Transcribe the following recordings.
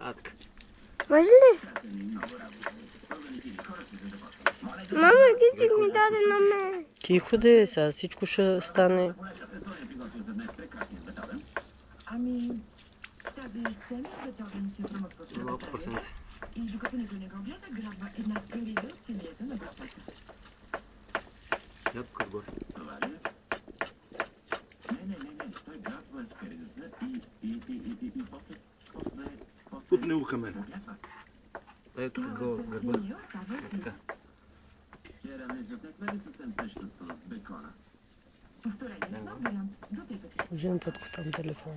Атка. Може ли? Мама, Гицик ми даде на мен. Тихо де, сега всичко ще стане. Малко прасенце. Ядко отгоре. Путне ухо мен. Ето го гърба. Така. Жен татко там телефон.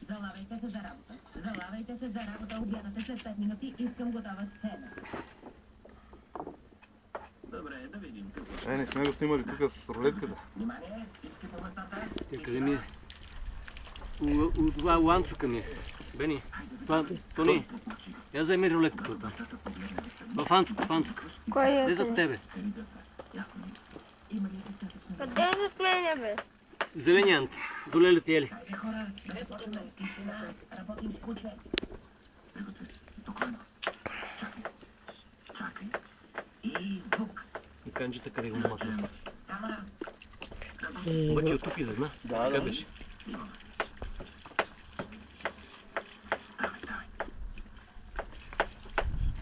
Залавайте се за работа. Залавайте се за работа. Обядате след 5 минути. Искам готова сцена. Добре, да видим. Не сме го снимали тук с рулетката. Къде ми е? Това ланцука ми е. Бени, Тони, я вземи рулетката оттам. В Анцук. Кой е? Де зад тебе? Къде е зад мене, бе? Зеления анти. Доле ти ели. И канджата къде го махна. Обаче от тук излезна. Къде беше?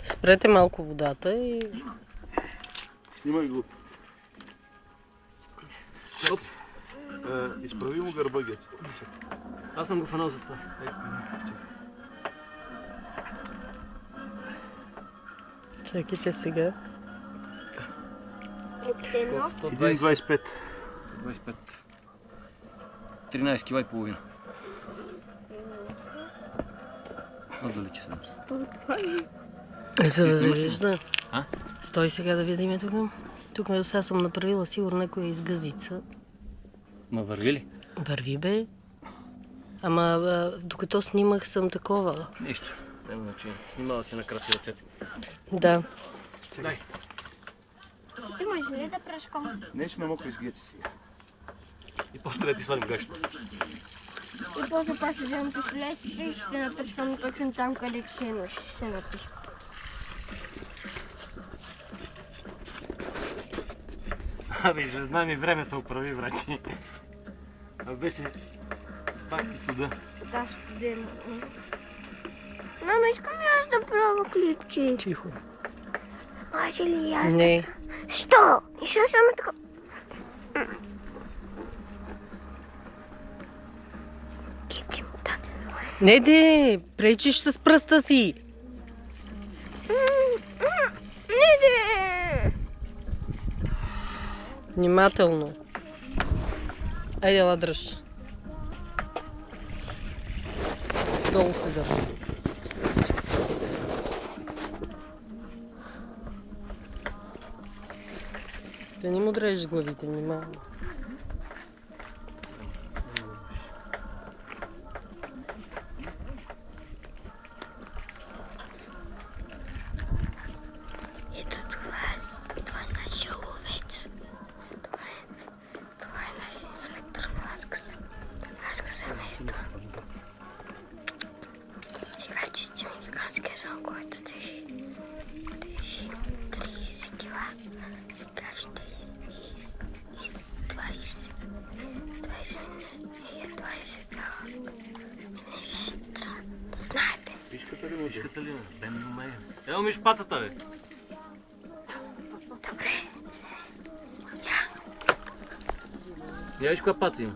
Спрете малко водата и... Снимай го. Оп. Изправи му гърба, Геци. Аз съм го фанал за това. Чакайте сега. 1,25. 25. 13 кила и половина. Отдалече съм. За да вижда. А? Стой сега да видим тук. Тук сега съм направила сигурно някоя изгазица. Ма върви ли? Върви бе. Ама докато снимах съм такова. Нищо. Няма значение. Снимала си накраси ръцете. Да. Дай. Ти можеш ли да прашкам? Не, ще ме мокри с Геци сега. И после да ти свалим гаща. И после пак ще вземем пистолет и ще напръскам точно там, където ще се напиша. Абе, звезда ми време се оправи, брати. А беше пак ти суда. Така студено. Мама, искам и аз да правя клипче. Тихо. Може ли аз да Не. правя? Що? И що само така? Клипче му даде. Не де, пречиш с пръста си. Не де! Внимателно. Айде, ела дръж. Долу се държи. Да не му дрежеш главите, внимавай. Ето това е нашия ловец. Това е нашия инспектор на аз го семейство. Сега чистим гигантския сон, който тежи 30 кила. Сега ще из 20 минути, 20 милилитра. Да знаете. Пишката ли му? Пишката ли му? Дай ми умея. Ево ми шпацата, бе. Добре. Я виж коя паца има.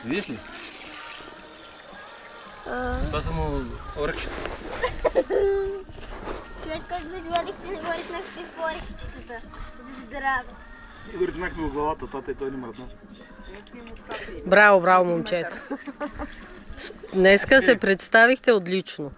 Видиш ли? Това са му оръкшата. След като го извадихте, не го ръкнахте в оръкшата. За здраве. И го ръкнахме в главата, тата и той не мръдна. Браво, браво, момчета. Днеска се представихте отлично.